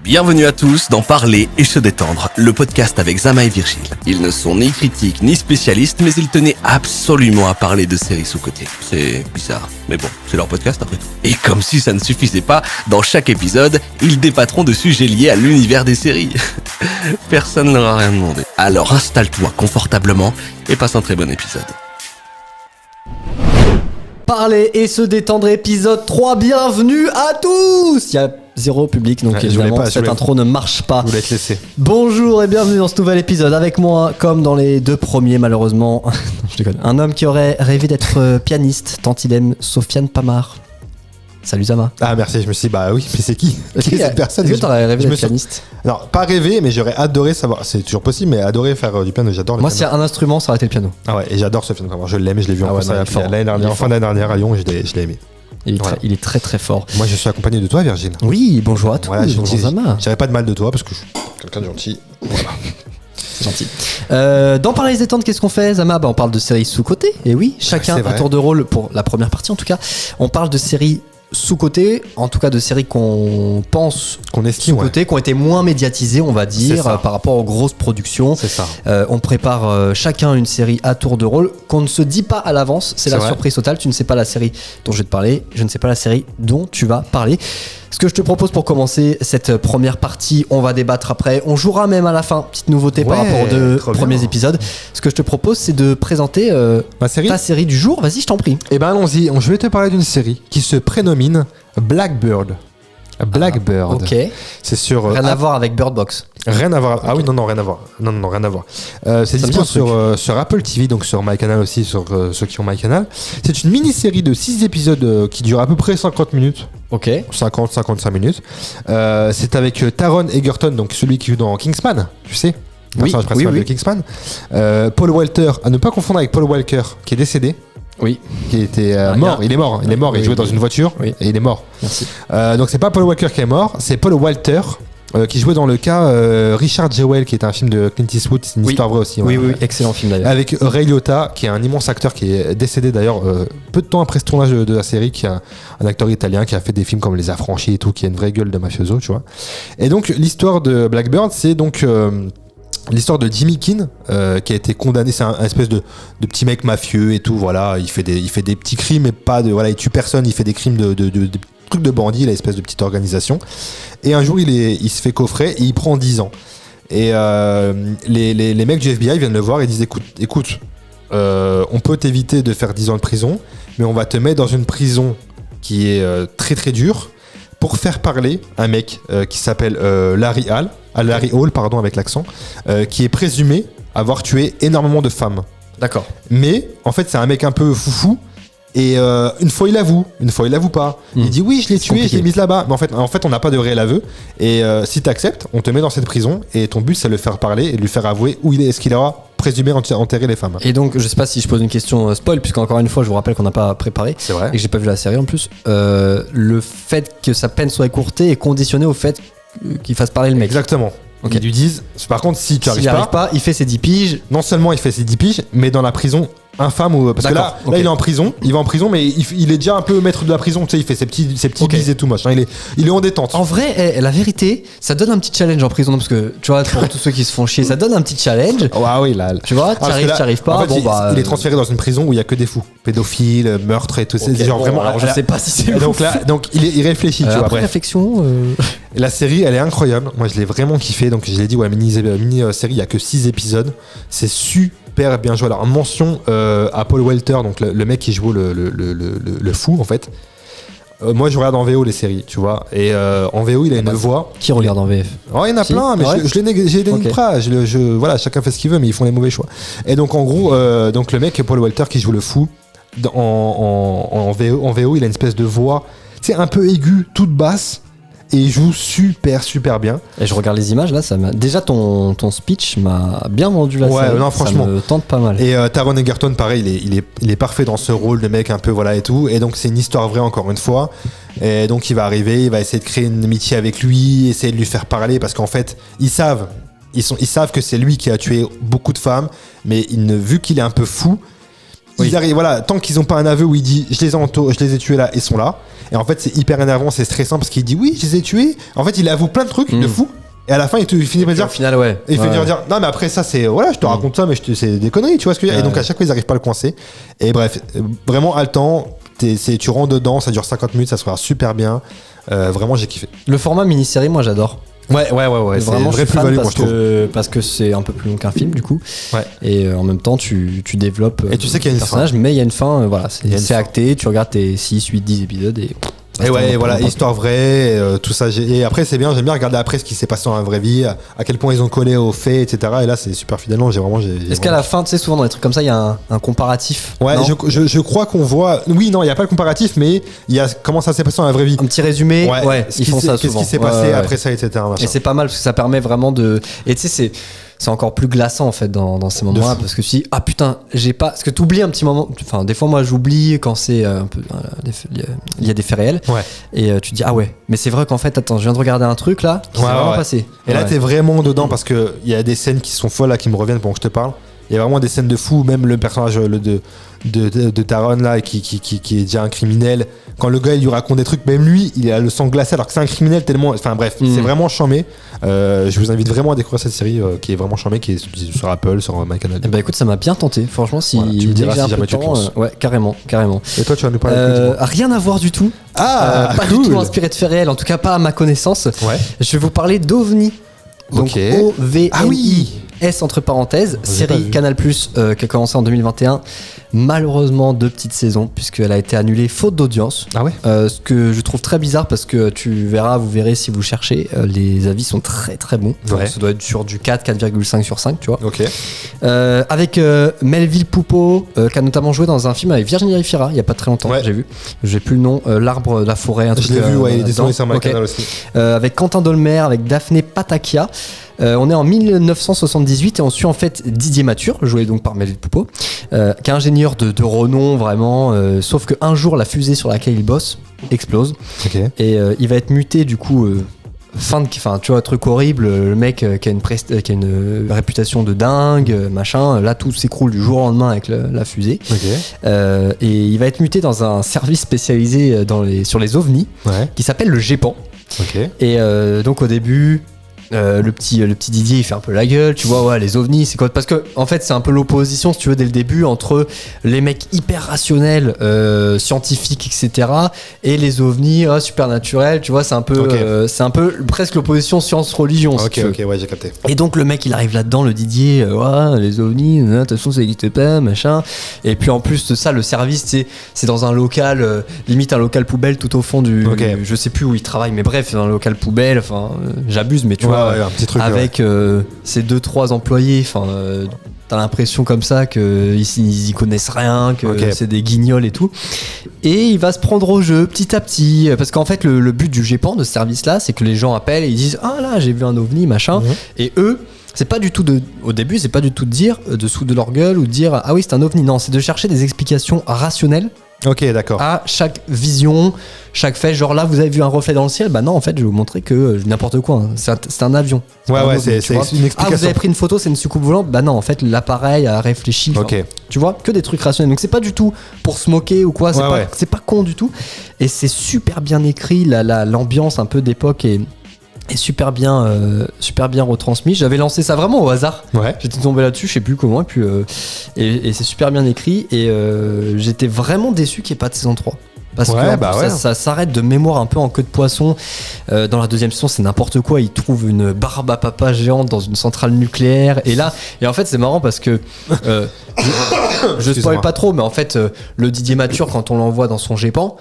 Bienvenue à tous dans Parler et se détendre, le podcast avec Zama et Virgile. Ils ne sont ni critiques ni spécialistes, mais ils tenaient absolument à parler de séries sous-cotées. C'est bizarre, mais bon, c'est leur podcast après tout. Et comme si ça ne suffisait pas, dans chaque épisode, ils débattront de sujets liés à l'univers des séries. Personne ne leur a rien demandé. Alors installe-toi confortablement et passe un très bon épisode. Parler et se détendre, épisode 3, bienvenue à tous. Il y a zéro public, donc évidemment cette intro ne marche pas. Vous l'êtes laissé. Bonjour et bienvenue dans ce nouvel épisode. Avec moi, comme dans les deux premiers malheureusement, je déconne, un homme qui aurait rêvé d'être pianiste tant il aime Sofiane Pamar. Salut Zama. Ah merci, je me suis dit bah oui, mais c'est qui cette personne? Est-ce que t'aurais rêvé d'être pianiste? Non, pas rêvé, mais j'aurais adoré savoir. C'est toujours possible, mais adoré faire du piano. J'adore le Moi, piano. s'il y a un instrument, ça aurait été le piano. Ah ouais, et j'adore Sofiane Pamar. Je l'aime et je l'ai vu en concert l'année dernière, en fin d'année dernière à Lyon, et je l'ai aimé. Il est très très fort. Moi, je suis accompagné de toi, Virgile. Oui, bonjour à tous. Voilà, bonjour Zama. J'avais pas de mal de toi parce que je suis quelqu'un de gentil. Voilà. C'est gentil. Dans Parler et se détendre, qu'est-ce qu'on fait, Zama? On parle de séries sous-cotées. Et oui, chacun à tour de rôle pour la première partie en tout cas. On parle de séries sous-côté, en tout cas de séries qu'on pense qu'on estime sous-côté, qui ont été moins médiatisées, on va dire, par rapport aux grosses productions. C'est ça. On prépare chacun une série à tour de rôle qu'on ne se dit pas à l'avance. C'est la surprise totale. Tu ne sais pas la série dont je vais te parler, je ne sais pas la série dont tu vas parler. Ce que je te propose pour commencer cette première partie, on va débattre après, on jouera même à la fin, petite nouveauté par rapport aux deux premiers épisodes. Ce que je te propose, c'est de présenter ta série du jour. Vas-y, je t'en prie. Eh ben allons-y, je vais te parler d'une série qui se prénomine Blackbird. Blackbird. Ok. C'est sur rien à voir avec Bird Box. Rien à voir. Okay. Ah oui, non, rien à voir. Non, rien à voir. C'est disponible sur Apple TV, donc sur MyCanal aussi, sur ceux qui ont MyCanal. C'est une mini-série de 6 épisodes qui dure à peu près 50 minutes. Ok. 50-55 minutes. C'est avec Taron Egerton, donc celui qui joue dans Kingsman, tu sais. Oui. De Kingsman. Paul Walker, à ne pas confondre avec Paul Walker, qui est décédé. Oui. Qui était mort. Il est mort. Il jouait dans une voiture et il est mort. Merci. Donc c'est pas Paul Walker qui est mort, c'est Paul Walter. Qui jouait dans le cas Richard Jewell, qui est un film de Clint Eastwood, c'est une histoire vraie aussi. Oui, excellent film d'ailleurs. Avec Ray Liotta, qui est un immense acteur qui est décédé d'ailleurs peu de temps après ce tournage de la série, qui est un acteur italien qui a fait des films comme Les Affranchis et tout, qui a une vraie gueule de mafioso, tu vois. Et donc l'histoire de Blackbird, c'est donc l'histoire de Jimmy Keane qui a été condamné. C'est un espèce de petit mec mafieux et tout, voilà. Il fait des petits crimes, mais pas de, voilà, il tue personne, il fait des crimes de truc de bandit, la espèce de petite organisation. Et un jour, il se fait coffrer et il prend 10 ans. Et les mecs du FBI viennent le voir et disent écoute, on peut t'éviter de faire 10 ans de prison, mais on va te mettre dans une prison qui est très très dure pour faire parler un mec qui s'appelle Larry Hall, avec l'accent, qui est présumé avoir tué énormément de femmes. D'accord. Mais en fait, c'est un mec un peu foufou. Et une fois il avoue pas. Il dit oui, je l'ai tué, je l'ai mise là-bas. Mais en fait, on n'a pas de réel aveu. Et si t'acceptes, on te met dans cette prison. Et ton but, c'est de le faire parler et de lui faire avouer où il est. Est-ce qu'il aura présumé enterrer les femmes. Et donc, je sais pas si je pose une question spoil, puisqu'encore une fois, je vous rappelle qu'on n'a pas préparé. C'est vrai. Et que j'ai pas vu la série en plus. Le fait que sa peine soit écourtée est conditionné au fait qu'il fasse parler le mec. Exactement. Okay. Ils lui disent, par contre, si tu arrives pas, il fait ses 10 piges. Non seulement il fait ses 10 piges, mais dans la prison infâme, parce que là il est en prison, mais il est déjà un peu maître de la prison, tu sais, il fait ses petits bises et tout machin, il est en détente. En vrai, la vérité, ça donne un petit challenge en prison, parce que tu vois, pour tous ceux qui se font chier, ça donne un petit challenge. Ah oui, là. Tu vois, t'y arrives pas. En fait, il est transféré dans une prison où il y a que des fous, pédophiles, meurtres et tout. Okay, c'est genre vraiment. Alors, je sais pas si c'est. Donc il réfléchit, tu vois. Après réflexion. La série, elle est incroyable. Moi, je l'ai vraiment kiffé. Donc je l'ai dit, mini série, il y a que 6 épisodes. C'est super bien joué. Alors mention à Paul Walter, donc le mec qui joue le fou en fait. Moi je regarde en VO les séries, tu vois, et en VO il a une voix. Qui regarde en VF? Oh, il y en a plein, mais j'ai des pas. Voilà, chacun fait ce qu'il veut, mais ils font les mauvais choix. Et donc en gros, donc le mec Paul Walter qui joue le fou en VO, il a une espèce de voix, tu sais, un peu aiguë, toute basse. Et il joue super bien. Et je regarde les images là, déjà ton speech m'a bien vendu la série. Non, franchement, ça me tente pas mal. Et Taron Egerton, pareil, il est parfait dans ce rôle de mec un peu voilà et tout. Et donc c'est une histoire vraie encore une fois. Et donc il va arriver, il va essayer de créer une amitié avec lui, essayer de lui faire parler parce qu'en fait ils savent que c'est lui qui a tué beaucoup de femmes, mais vu qu'il est un peu fou. ils arrivent, voilà, tant qu'ils ont pas un aveu où il dit je les ai tués là, ils sont là. Et en fait, c'est hyper énervant, c'est stressant parce qu'il dit oui, je les ai tués. En fait, il avoue plein de trucs de fou. Et à la fin, il finit par dire. Au final, ouais. Et il finit par dire non, mais après ça, c'est voilà, je te raconte ça, mais c'est des conneries, tu vois ce que je veux dire. Et donc à chaque fois, ils arrivent pas à le coincer. Et bref, vraiment haletant. Tu rentres dedans, ça dure 50 minutes, ça se regarde super bien. Vraiment, j'ai kiffé. Le format mini-série, moi, j'adore. Ouais. C'est vraiment, vrai plus-value, moi, je trouve. Parce que c'est un peu plus long qu'un film, du coup. Ouais. Et en même temps, tu développes et tu sais qu'il y a une personnage, mais il y a une fin, voilà. C'est fin. acté, tu regardes tes 6, 8, 10 épisodes et. Et ouais, voilà, histoire vraie, tout ça. Et après, c'est bien, j'aime bien regarder après ce qui s'est passé dans la vraie vie, à quel point ils ont collé aux faits, etc. Et là, c'est super fidèlement. Est-ce qu'à la fin, tu sais, souvent dans les trucs comme ça, il y a un comparatif? Ouais, je crois qu'on voit. Oui, non, il n'y a pas le comparatif, mais il y a comment ça s'est passé dans la vraie vie. Un petit résumé, ouais, ils font ça souvent. Qu'est-ce qui s'est passé après ça, etc. Et c'est pas mal parce que ça permet vraiment de. Et tu sais, c'est encore plus glaçant en fait dans ces moments-là parce que tu dis ah putain j'ai pas parce que t'oublies un petit moment, enfin des fois moi j'oublie quand c'est un peu il y a des faits réels et tu te dis ah ouais mais c'est vrai qu'en fait attends je viens de regarder un truc là qui s'est vraiment passé et là t'es vraiment dedans parce que il y a des scènes qui sont folles là qui me reviennent pendant que je te parle. Il y a vraiment des scènes de fou, même le personnage de Taron là qui est déjà un criminel. Quand le gars il lui raconte des trucs, même lui il a le sang glacé alors que c'est un criminel tellement. Enfin bref, c'est vraiment charmé. Je vous invite vraiment à découvrir cette série qui est vraiment charmée, qui est sur Apple, sur MyCanal. Bah écoute, ça m'a bien tenté. Franchement, si tu me diras si jamais tu te lances. ouais, carrément. Et toi, tu vas nous parler de rien à voir du tout. Ah, pas du tout inspiré de faits réels, en tout cas pas à ma connaissance. Ouais. Je vais vous parler d'OVNI. Donc OVNI. Ah oui. S entre parenthèses, série Canal+, qui a commencé en 2021. Malheureusement 2 petites saisons puisqu'elle a été annulée faute d'audience. Ah ouais. Ce que je trouve très bizarre parce que vous verrez si vous cherchez, les avis sont très très bons. Donc, ça doit être sur du 4,5 sur 5, tu vois. Ok. Avec Melville Poupeau qui a notamment joué dans un film avec Virginie Efira il y a pas très longtemps, j'ai vu. J'ai plus le nom, L'arbre de la forêt, un truc. Je l'ai vu, il est désolé sur MyCanal aussi. Avec Quentin Dolmer, avec Daphné Patakia. On est en 1978 et on suit en fait Didier Mathur, joué donc par Melville Poupeau, qui est ingénieur de renom vraiment, sauf qu'un jour la fusée sur laquelle il bosse explose et il va être muté du coup. Tu vois, truc horrible, le mec qui a une réputation de dingue, machin, là tout s'écroule du jour au lendemain avec la fusée. Et il va être muté dans un service spécialisé sur les ovnis qui s'appelle le GEPAN. Et donc au début. Le petit Didier il fait un peu la gueule, tu vois, les ovnis c'est quoi, parce que en fait c'est un peu l'opposition si tu veux dès le début entre les mecs hyper rationnels, scientifiques etc. et les ovnis super naturels, tu vois, c'est un peu presque l'opposition science-religion. Ok, ouais, j'ai capté. Et donc le mec il arrive là-dedans, le Didier, les ovnis, de toute façon ça n'existe pas, machin. Et puis en plus de ça, le service c'est dans un local, limite un local poubelle tout au fond je sais plus où il travaille, mais bref, dans un local poubelle, enfin j'abuse, mais tu vois. Un petit truc avec ces 2-3 employés, t'as l'impression comme ça qu'ils y connaissent rien, que c'est des guignols et tout. Et il va se prendre au jeu petit à petit, parce qu'en fait le but du GEPAN, de ce service là, c'est que les gens appellent et ils disent ah là j'ai vu un ovni machin, et eux c'est pas du tout au début c'est pas du tout de dire dessous de leur gueule ou de dire ah oui c'est un ovni, non, c'est de chercher des explications rationnelles. Ok, d'accord. À chaque vision, chaque fait, genre là vous avez vu un reflet dans le ciel, bah non en fait je vais vous montrer que n'importe quoi, c'est un avion. C'est une explication. Ah vous avez pris une photo, c'est une soucoupe volante, bah non en fait l'appareil a réfléchi. Tu vois, que des trucs rationnels, donc c'est pas du tout pour se moquer ou quoi, c'est pas con du tout, et c'est super bien écrit, l'ambiance un peu d'époque est super bien retransmis. J'avais lancé ça vraiment au hasard. J'étais tombé là-dessus, je sais plus comment, et puis et c'est super bien écrit, et j'étais vraiment déçu qu'il n'y ait pas de saison 3. Parce que ça s'arrête de mémoire un peu en queue de poisson. Dans la deuxième saison, c'est n'importe quoi. Ils trouvent une barbe à papa géante dans une centrale nucléaire. Et en fait, c'est marrant parce que je spoil pas trop, mais en fait, le Didier Mathur, quand on l'envoie dans son GEPAN,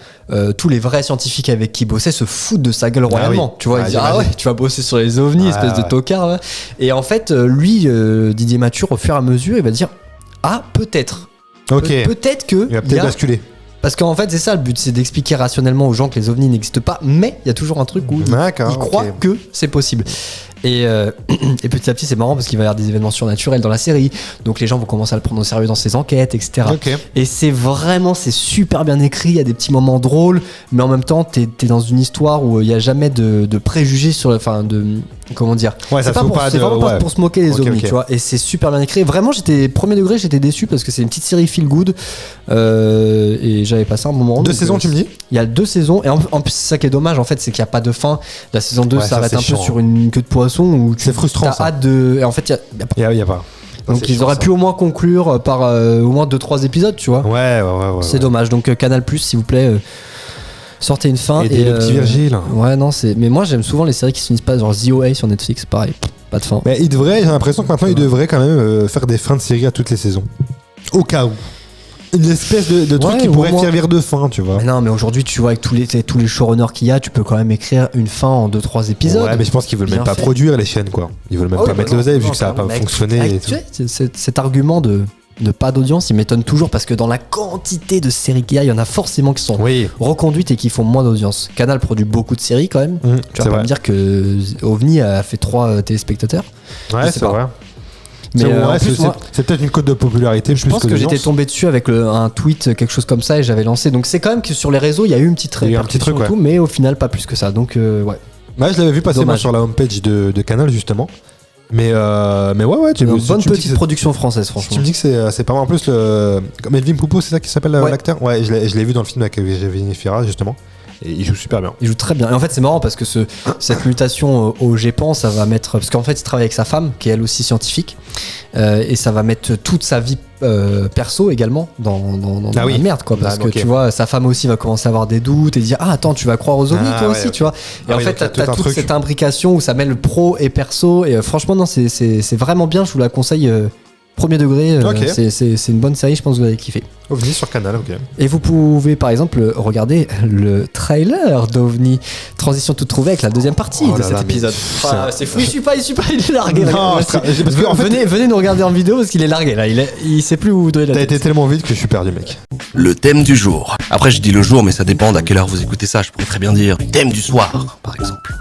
tous les vrais scientifiques avec qui il bossait se foutent de sa gueule royalement. Tu vois, ils disent tu vas bosser sur les ovnis, espèce de tocard. Là. Et en fait, lui, Didier Mathur, au fur et à mesure, il va dire peut-être. Peut-être que. Il va peut-être basculer. Parce qu'en fait c'est ça le but, c'est d'expliquer rationnellement aux gens que les ovnis n'existent pas, mais il y a toujours un truc où ils croient que c'est possible. Et petit à petit c'est marrant parce qu'il va y avoir des événements surnaturels dans la série, donc les gens vont commencer à le prendre au sérieux dans ses enquêtes, etc. Et c'est super bien écrit, il y a des petits moments drôles, mais en même temps t'es dans une histoire où il n'y a jamais de préjugés sur, comment dire, Ouais, ça c'est pas se pour, pas c'est de- vraiment pas ouais. pour se moquer des Ok, ovnis, ok. tu vois, et c'est super bien écrit. Vraiment, premier degré, j'étais déçu parce que c'est une petite série feel good et j'avais passé un moment. 2 donc, saisons, tu me dis? Il y a 2 saisons et en plus c'est ça qui est dommage en fait, c'est qu'il n'y a pas de fin. La saison 2 Ouais, ça, s'arrête c'est un peu chiant. sur une queue de poisson où C'est frustrant, t'as ça. hâte de. Et en fait, il y a pas. Y a pas. Ça, Donc c'est ils chiant, auraient ça. pu au moins conclure par au moins 2-3 épisodes, tu vois. Ouais. C'est dommage. Donc Canal+, s'il vous plaît, sortez une fin. Et le petit Virgile. Ouais, non, c'est. Mais moi, j'aime souvent les séries qui se finissent pas, genre The OA sur Netflix, pareil, pas de fin. Mais il devrait, j'ai l'impression que maintenant il devrait quand même faire des fins de série à toutes les saisons. Au cas où. Une espèce de truc Ouais, qui au pourrait moins. servir de fin, tu vois. Mais non, mais aujourd'hui, tu vois, avec tous les showrunners qu'il y a, tu peux quand même écrire une fin en 2-3 épisodes. Ouais, mais je pense qu'ils veulent Bien même pas fait. produire les chaînes, quoi. Ils veulent même Ah pas oui, mettre bah l'oseille non, vu que ça a pas mais avec- fonctionné et tout. tu sais, cet argument de pas d'audience, il m'étonne toujours parce que dans la quantité de séries qu'il y a, il y en a forcément qui sont Oui, reconduites et qui font moins d'audience. Canal produit beaucoup de séries quand même. Tu c'est vas pas vrai. me dire que OVNI a fait 3 téléspectateurs. Ouais, sais c'est pas. vrai. Mais C'est vrai, en plus, moi, c'est peut-être une cote de popularité. je pense que j'étais tombé dessus avec un tweet, quelque chose comme ça, et j'avais lancé. Donc c'est quand même que sur les réseaux, il y a eu une petite Il y a eu un petit répercussion truc, et tout, mais au final, pas plus que ça. Donc ouais. Ouais, je l'avais vu passer moi, Dommage. sur la homepage de Canal justement. Mais ouais, tu Une si bonne tu me dis petite que production française, si franchement. tu me dis que c'est pas mal en plus le Melvin Poupeau, c'est ça qui s'appelle Ouais. l'acteur. Ouais, je l'ai vu dans le film avec Virginie Fira justement. Et il joue super bien. Il joue très bien. Et en fait, c'est marrant parce que cette mutation au GEPAN, ça va mettre. Parce qu'en fait, il travaille avec sa femme, qui est elle aussi scientifique. Et ça va mettre toute sa vie perso également dans Ah oui. la merde, quoi. Parce Ah, que ok. tu vois, sa femme aussi va commencer à avoir des doutes et dire ah, attends, tu vas croire aux ovnis Ah, toi ouais, aussi, ok. tu vois. Et Ah en oui, fait, donc il y a t'as tout un toute truc. cette imbrication où ça mêle pro et perso. Et franchement, non, c'est vraiment bien. Je vous la conseille. Premier degré, Ok. c'est une bonne série, je pense que vous allez kiffer. OVNI sur Canal, ok. Et vous pouvez par exemple regarder le trailer d'OVNI. Transition toute trouvée avec la deuxième partie Oh de là cet là, mais épisode. c'est Ah, c'est fou, il suit pas, il est largué. là. Non, Voici. parce que, en fait, venez nous regarder en vidéo parce qu'il est largué là. Il sait plus où vous donner la t'as tête. été tellement vite que je suis perdu, mec. Le thème du jour. Après, je dis le jour, mais ça dépend à quelle heure vous écoutez ça. Je pourrais très bien dire thème du soir, par exemple.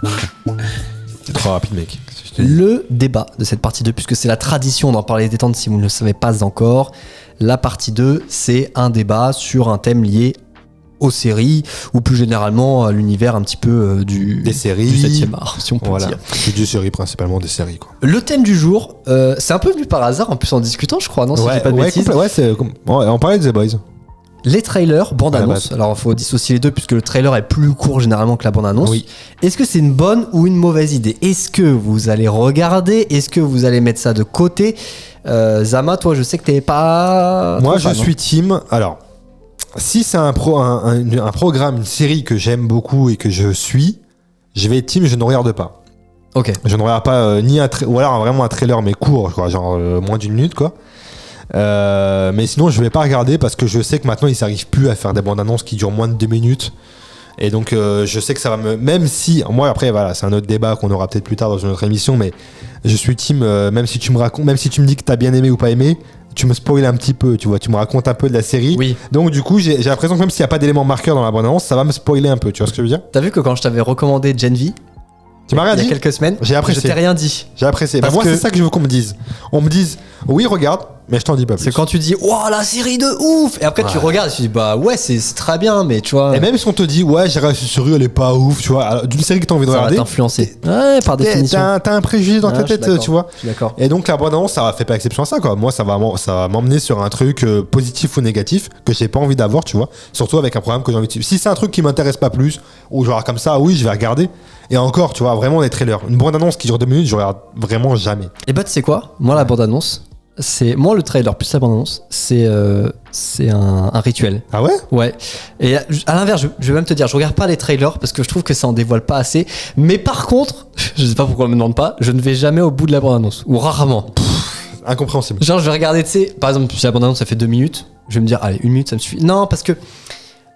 C'est trop rapide, mec. Je te dis. Le débat de cette partie 2, puisque c'est la tradition d'en parler détente si vous ne le savez pas encore. La partie 2, c'est un débat sur un thème lié aux séries ou plus généralement à l'univers un petit peu Des séries. du 7e art, si on peut Voilà. dire. C'est des séries, principalement des séries, quoi. Le thème du jour, c'est un peu venu par hasard, en plus en discutant, je crois, non, si je dis pas de bêtises. On parlait de The Boys. Les trailers, À la bande-annonce. base. Alors, il faut dissocier les deux puisque le trailer est plus court généralement que la bande-annonce. Oui. Est-ce que c'est une bonne ou une mauvaise idée? Est-ce que vous allez regarder? Est-ce que vous allez mettre ça de côté? Zama, toi, je sais que t'es pas. Moi, trop je fan, suis team. Alors, si c'est un programme, une série que j'aime beaucoup et que je suis, je vais être team, je ne regarde pas. hein. Ok. Je ne regarde pas ni ou alors vraiment un trailer, mais court, quoi, genre moins d'une minute, quoi. Mais sinon, je vais pas regarder parce que je sais que maintenant, ils n'arrivent plus à faire des bandes annonces qui durent moins de 2 minutes. Et donc, je sais que ça va me. Même si. Moi, après, voilà, c'est un autre débat qu'on aura peut-être plus tard dans une autre émission, mais je suis team, même si tu me racontes, même si tu me dis que t'as bien aimé ou pas aimé, tu me spoil un petit peu, tu vois, tu me racontes un peu de la série. Oui. Donc, du coup, j'ai l'impression que même s'il n'y a pas d'éléments marqueurs dans la bande annonce, ça va me spoiler un peu, tu vois ce que je veux dire? T'as vu que quand je t'avais recommandé Gen V, Tu m'as rien il y a dit? quelques semaines, J'ai apprécié. je t'ai rien dit. J'ai apprécié. Bah, Parce moi, que- c'est ça que je veux qu'on me dise. On me dise, oui, regarde, mais je t'en dis pas plus. C'est quand tu dis, waouh, la série de ouf! Et après, tu Ouais. regardes et tu dis, bah ouais, c'est très bien, mais tu vois. Et même si on te dit, ouais, j'ai reçu sur rue, elle est pas ouf, tu vois, alors, d'une série que t'as envie de ça va regarder, t'influencer. Ouais, par définition. t'as un préjugé dans Ah, ta je suis tête, d'accord. tu vois. Je suis d'accord. Et donc la bande-annonce, ça fait pas exception à ça, quoi. Moi, ça va m'emmener sur un truc positif ou négatif que j'ai pas envie d'avoir, tu vois. Surtout avec un programme que j'ai envie de suivre. Si c'est un truc qui m'intéresse pas plus, ou genre comme ça, oui, je vais regarder. Et encore, tu vois, vraiment des trailers. Une bande-annonce qui dure 2 minutes, je regarde vraiment jamais. Et bah, tu sais quoi? Moi, la bande-annonce, c'est. Moi, le trailer plus la bande-annonce, c'est un rituel. Ah ouais? Ouais. Et à l'inverse, je vais même te dire, je regarde pas les trailers parce que je trouve que ça en dévoile pas assez. Mais par contre, je sais pas pourquoi on me demande pas, je ne vais jamais au bout de la bande-annonce. Ou rarement. Incompréhensible. Genre, je vais regarder, tu sais, par exemple, si la bande-annonce, ça fait 2 minutes, je vais me dire, allez, 1 minute, ça me suffit. Non, parce que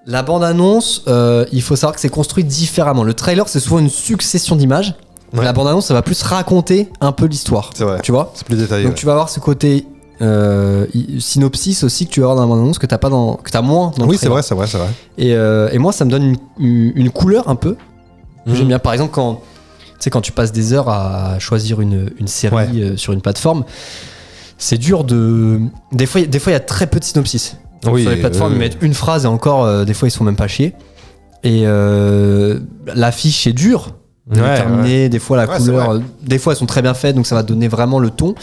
la bande-annonce, il faut savoir que c'est construit différemment. Le trailer, c'est souvent une succession d'images. Ouais. La bande-annonce, ça va plus raconter un peu l'histoire. C'est vrai. Tu vois? C'est plus détaillé. Donc ouais. tu vas avoir ce côté synopsis aussi que tu vas avoir dans la bande-annonce que t'as moins dans le Oui, c'est trailer. vrai, c'est vrai. Et moi, ça me donne une couleur un peu. que Mhm. J'aime bien. Par exemple, quand tu passes des heures à choisir une série Ouais. sur une plateforme, c'est dur de. Des fois, il y a très peu de synopsis. Oui, Sur les plateformes, ils mettent une phrase et encore, des fois, ils se font même pas chier. Et l'affiche est dure. déterminées. Des fois, la Ouais, couleur, des fois, elles sont très bien faites, donc ça va donner vraiment le ton.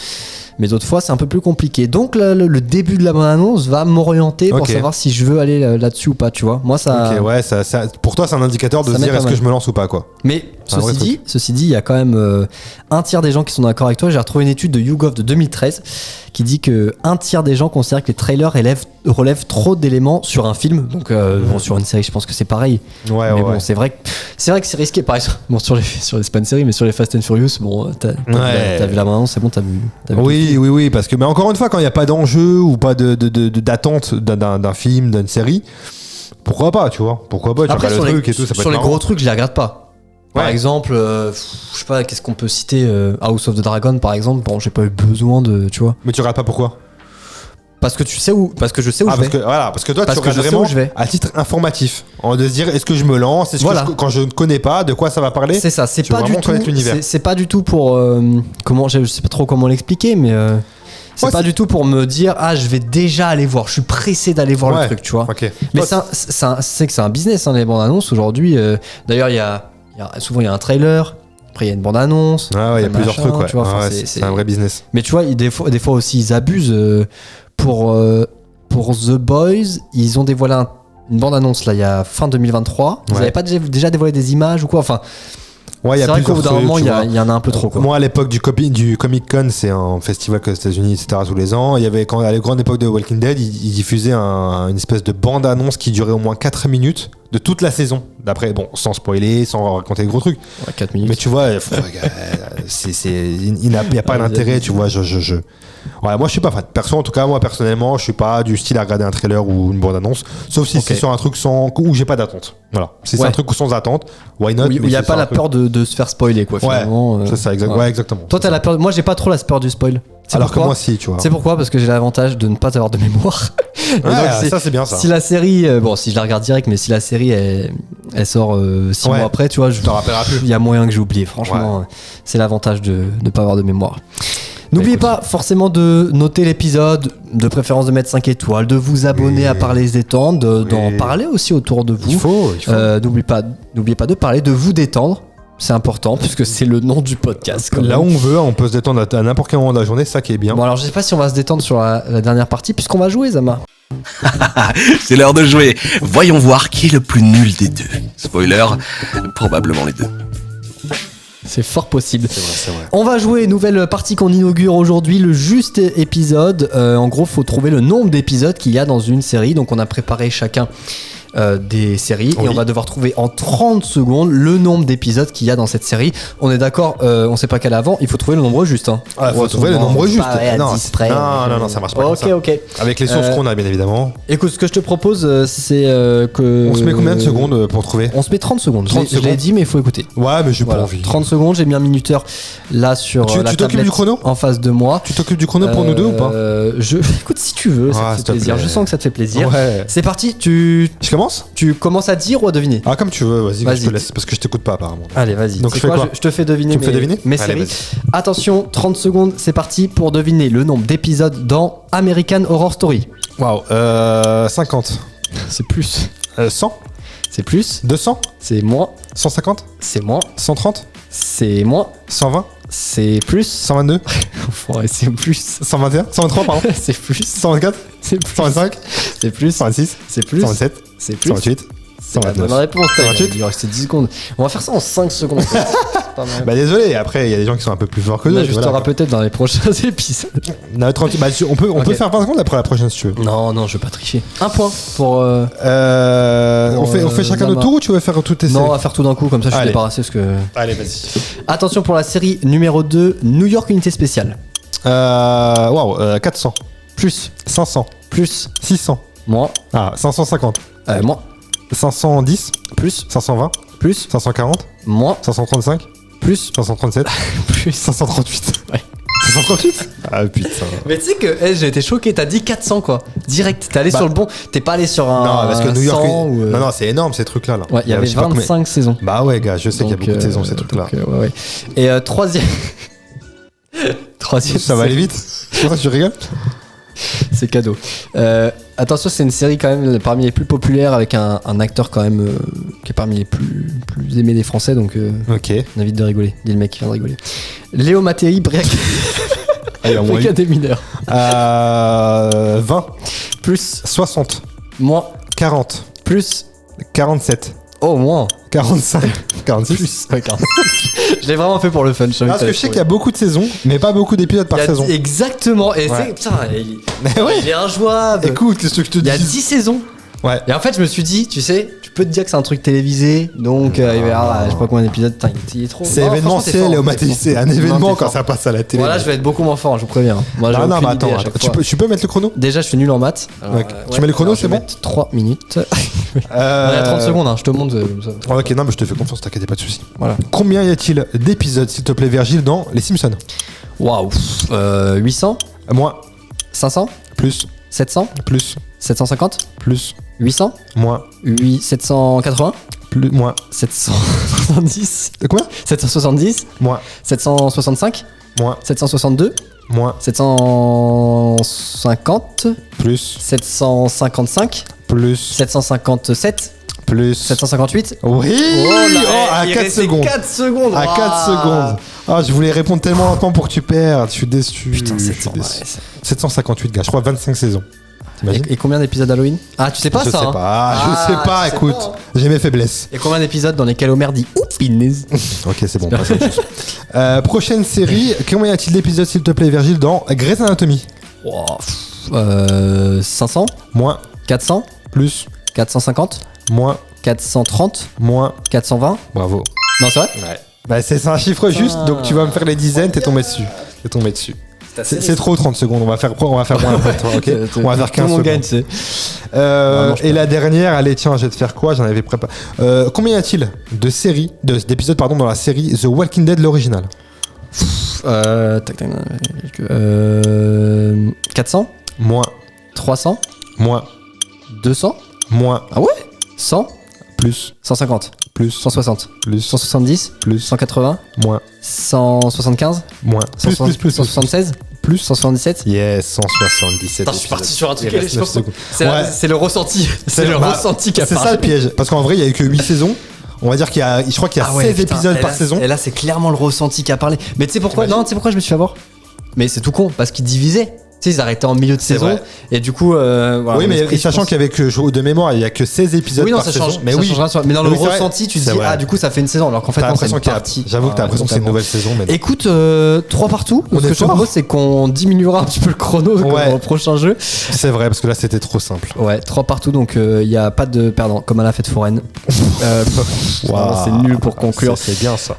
Mais d'autres fois, c'est un peu plus compliqué. Donc, le début de la bande-annonce va m'orienter pour savoir si je veux aller là-dessus ou pas, tu vois. Moi, ça. Ok, ouais, pour toi, c'est un indicateur de se dire est-ce que je me lance ou pas, quoi. Mais ceci dit, il y a quand même un tiers des gens qui sont d'accord avec toi. J'ai retrouvé une étude de YouGov de 2013 qui dit que un tiers des gens considèrent que les trailers relèvent trop d'éléments sur un film. Donc, bon, sur une série, je pense que c'est pareil. Ouais, mais bon, c'est vrai que c'est risqué. Par exemple, bon, sur les c'est pas une série, mais sur les Fast and Furious, bon, t'as vu la bande-annonce, c'est bon, t'as vu. Oui, parce que, mais encore une fois, quand il n'y a pas d'enjeu ou pas d'attente d'un film, d'une série, pourquoi pas, tu vois? Pourquoi pas? Tu Après, regardes le truc et tout, ça peut sur être les marrant. gros trucs, je les regarde pas. Par exemple, je sais pas, qu'est-ce qu'on peut citer, House of the Dragon, par exemple. Bon, j'ai pas eu besoin de, tu vois. Mais tu regardes pas pourquoi? Parce que je sais où je vais. Parce que toi, tu regardes vraiment à titre informatif. De se dire, est-ce que je me lance? Quand je ne connais pas, de quoi ça va parler? C'est ça, c'est pas du tout. C'est pas du tout pour. Je sais pas trop comment l'expliquer, mais. C'est pas du tout pour me dire je vais déjà aller voir, je suis pressé d'aller voir le truc, tu vois. Okay. Mais c'est que c'est un business, les bandes annonces aujourd'hui. D'ailleurs, souvent il y a un trailer, après il y a une bande annonce. Il y a plusieurs trucs, tu vois, c'est un vrai business. Mais tu vois, des fois aussi ils abusent. Pour The Boys, ils ont dévoilé une bande annonce là il y a fin 2023. Ils n'avaient pas déjà dévoilé des images ou quoi, enfin. Ouais, il y a c'est vrai qu'au bout d'un moment, il y en a un peu trop. Moi, à l'époque du Comic Con, c'est un festival aux États-Unis, etc., tous les ans. Il y avait, à la grande époque de Walking Dead, ils diffusaient une espèce de bande-annonce qui durait au moins 4 minutes de toute la saison. D'après, bon, sans spoiler, sans raconter de gros trucs. 4 minutes. Mais tu vois, il n'y a pas d'intérêt, tu vois. Moi, je suis pas fan. En tout cas, moi, personnellement, je suis pas du style à regarder un trailer ou une bande-annonce. Sauf si c'est sur un truc où j'ai pas d'attente. Voilà. Si c'est un truc sans attente, why not? Où il n'y a pas la peur de se faire spoiler, quoi, finalement. C'est ça, exactement. Toi, t'as la peur. Moi, j'ai pas trop la peur du spoil. Alors que moi, si, tu vois. C'est pourquoi? Parce que j'ai l'avantage de ne pas avoir de mémoire. Donc, ça, c'est bien ça. Si la série, si je la regarde direct, mais si la série, elle sort 6 mois après, tu vois, je t'en rappellerai plus. Il y a moyen que j'ai oublié. Franchement, c'est l'avantage de ne pas avoir de mémoire. N'oubliez pas forcément de noter l'épisode, de préférence de mettre 5 étoiles, de vous abonner à Parler se détendre, d'en parler aussi autour de vous. Il faut. N'oubliez pas de parler, de vous détendre. C'est important puisque c'est le nom du podcast. Là où on veut, on peut se détendre à n'importe quel moment de la journée, ça qui est bien. Bon, alors je sais pas si on va se détendre sur la dernière partie puisqu'on va jouer, Zama. C'est l'heure de jouer. Voyons voir qui est le plus nul des deux. Spoiler, probablement les deux. C'est fort possible. C'est vrai. On va jouer une nouvelle partie qu'on inaugure aujourd'hui, le juste épisode. En gros, faut trouver le nombre d'épisodes qu'il y a dans une série. Donc, on a préparé chacun des séries et on va devoir trouver en 30 secondes le nombre d'épisodes qu'il y a dans cette série. On est d'accord, on sait pas quelle avant, il faut trouver le nombre juste. Il faut trouver le nombre juste. Non, ça marche pas. Ok. Avec les sources qu'on a, bien évidemment. Écoute, ce que je te propose, c'est que. On se met combien de secondes pour trouver? On se met 30 secondes. Je l'ai dit, mais il faut écouter. Ouais, mais j'ai pas envie. 30 secondes, j'ai mis un minuteur là sur la tablette du chrono en face de moi. Tu t'occupes du chrono pour nous deux ou pas? Écoute, si tu veux, ça te fait plaisir. Je sens que ça te fait plaisir. Ouais. C'est parti, Je commence? Tu commences à dire ou à deviner? Comme tu veux, vas-y. Je te laisse parce que je t'écoute pas apparemment. Allez, vas-y. Donc je fais quoi? Je te fais deviner. Tu me fais deviner mes séries. Attention, 30 secondes, c'est parti pour deviner le nombre d'épisodes dans American Horror Story. Waouh, 50. C'est plus. 100. C'est plus. 200. C'est moins. 150. C'est moins. 130. C'est moins. 120. C'est plus. 122. C'est plus. 121. 123, pardon. C'est plus. 124. C'est plus. 125. C'est plus. 126. C'est plus. 127. C'est plus. 128. C'est la bonne réponse. Il reste 10 secondes. On va faire ça en 5 secondes. Bah désolé, après il y a des gens qui sont un peu plus forts que nous. On ajustera peut-être dans les prochains épisodes. On peut faire 20 secondes après la prochaine si tu veux. Non, je veux pas tricher. Un point pour. On fait chacun notre tour ou tu veux faire tout tes séries? Non, on va faire tout d'un coup, comme ça je suis débarrassé. Allez, vas-y. Attention pour la série numéro 2, New York Unité Spéciale. 400. Plus. 500. Plus. 600. Moins. 550. Moins. 510. Plus. 520. Plus. 540. Moins. 535. Plus. 537. Plus. 538. Ouais. 538. Ah putain. Mais tu sais que j'ai été choqué, t'as dit 400 quoi. Direct, t'es allé sur le bon. T'es pas allé sur un. Non, parce que New York. 100 ou Non, c'est énorme ces trucs là. Ouais, il y avait 25 saisons. Bah ouais, gars, je sais qu'il y a beaucoup de saisons ces trucs là. Ouais. Et troisième. Ça va aller vite? C'est pour ça que tu rigoles? C'est cadeau. Attention, c'est une série quand même parmi les plus populaires avec un acteur quand même qui est parmi les plus aimés des Français, donc Ok. on évite de rigoler. Dis le mec qui vient de rigoler. Léo Mattei, Brigade des mineurs. 20, Plus, 60, moins, 40, plus, 47, oh, moins. 45, 46. Plus. Ouais, 46. Je l'ai vraiment fait pour le fun. Parce que je sais qu'il y a beaucoup de saisons, mais pas beaucoup d'épisodes par saison. Exactement. Et Ouais. c'est. Putain, Mais ouais. il est injouable. Écoute, qu'est-ce que je te Il y a dis 10 saisons. Ouais. Et en fait, je me suis dit, tu sais, tu peux te dire que c'est un truc télévisé, donc il va y avoir, je sais pas combien d'épisodes, putain, il est trop. C'est Non, événementiel, franchement, t'es Léo fort, Mattei, t'es c'est fort. un Non, événement t'es quand fort. ça passe à la télé. Voilà, je vais être beaucoup moins fort, je vous préviens. Moi, j'ai Ah non, aucune mais idée à attends, chaque fois. tu peux mettre le chrono Déjà, je suis nul en maths. Alors, Ok. Tu mets le chrono, alors, je c'est vais bon mettre 3 minutes. Il y a 30 secondes, hein, je te montre. Ça. Ok, non, mais je te fais confiance, t'inquiète pas de soucis. Voilà. Combien y a-t-il d'épisodes, s'il te plaît, Virgile, dans Les Simpsons? Waouh. 800, Moins, 500, plus, 700, plus, 750, plus, 800, moins, 780, plus, moins. 770, Quoi 770, Moins, 765, moins, 762, moins, 750, plus, 755, plus, 757, plus. 758. Oui à 4 secondes. 4 secondes. À 4 secondes. Ah, je voulais répondre tellement lentement pour que tu perdes. Je suis déçu. Putain, Je suis 700. déçu. Ouais, c'est- 758, gars. Je crois 25 saisons. T'imagines? et combien d'épisodes d'Halloween? Ah, tu sais pas Je ça sais hein. pas. Je Ah, sais pas, tu sais écoute. pas, hein. J'ai mes faiblesses. Et combien d'épisodes dans lesquels Homer dit oups, pinaise. Ok, c'est bon. passe à autre chose. Prochaine série. Combien y a-t-il d'épisodes, s'il te plaît, Virgile, dans Grey's Anatomy? 500, Moins, 400, plus, 450, moins, 430, moins. 420. Bravo. Non, c'est vrai? Bah, c'est un chiffre juste, donc tu vas me faire les dizaines, t'es tombé dessus. T'es tombé dessus. C'est trop 30 secondes, on va faire moins après toi, ok? On va faire 15 Tout le monde gagne, secondes. tu sais. Et la dernière, allez, tiens, je vais te faire quoi? J'en avais préparé. Combien y a-t-il d'épisodes dans la série The Walking Dead, l'original? Tac, tac, 400, Moins, 300, moins, 200. moins, Ah ouais? 100, plus, 150, plus, 160, plus, 170, plus, 180, moins, 175, moins, plus, 176, plus. 177. Yes, 177. Putain, je suis parti sur un truc. Il reste 9 secondes. C'est Ouais. c'est le ressenti. C'est le bah, ressenti qui a C'est parlé. ça le piège. Parce qu'en vrai, il y a eu que 8 saisons. On va dire je crois qu'il y a 16 épisodes par saison. Et là, c'est clairement le ressenti qui a parlé. Mais tu sais pourquoi? T'imagines? Non, tu sais pourquoi je me suis fait avoir? Mais c'est tout con, parce qu'ils divisaient. Tu sais, ils arrêtaient en milieu de C'est saison. vrai. Et du coup, voilà, Oui, mon mais esprit, je sachant pense- qu'avec de mémoire, il y a que 16 épisodes Oui, non, par ça saison. change. Mais ça oui, changera sur- mais dans le Oui, c'est vrai. ressenti, tu te C'est dis, vrai. ah, du coup, ça fait une saison. Alors qu'en fait, T'as non, c'est l'impression une qu'il y a- partie. J'avoue que t'as l'impression que c'est une totalement. nouvelle saison. Mais Écoute, 3 partout. On Ce est que je te fort. propose, c'est qu'on diminuera un petit peu le chrono Ouais. au prochain jeu. c'est vrai, parce que là, c'était trop simple. Ouais, 3 partout, donc il n'y a pas de perdant, comme à la fête foraine. Waouh. C'est nul pour conclure. C'est bien ça.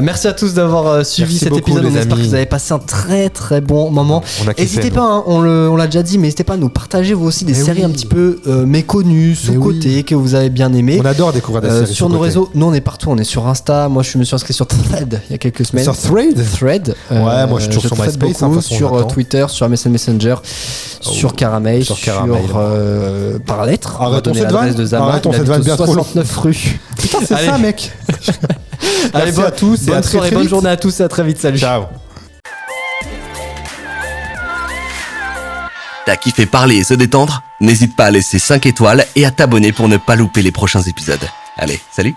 Merci à tous d'avoir suivi Merci cet beaucoup, épisode. les On espère que amis. vous avez passé un très très bon moment. On a kiffé, N'hésitez nous. pas, hein, on l'a déjà dit, mais n'hésitez pas à nous partager vous aussi des Mais séries oui. un petit peu méconnues, sous-cotées, que vous avez bien aimées. On adore découvrir des séries Sur nos sous-cotées. réseaux, nous on est partout, on est sur Insta. Moi je me suis inscrit sur Thread il y a quelques semaines. Sur Thread. Thread. Ouais, moi, je suis toujours sur thread MySpace, hein, beaucoup, de toute façon, sur j'attends. Twitter, sur MSN Messenger, sur Caramel, sur Caramel. par lettre. On va Arrêtons donner cette l'adresse vanne. de Zama. Arrêtons Il cette habite vanne au bien trop long. 69 rue. Putain, c'est Allez. ça, mec. Allez, Merci à tous et à bonne très, soirée, très bonne vite. journée à tous et à très vite. Salut. Ciao. T'as kiffé parler et se détendre? N'hésite pas à laisser 5 étoiles et à t'abonner pour ne pas louper les prochains épisodes. Allez, salut!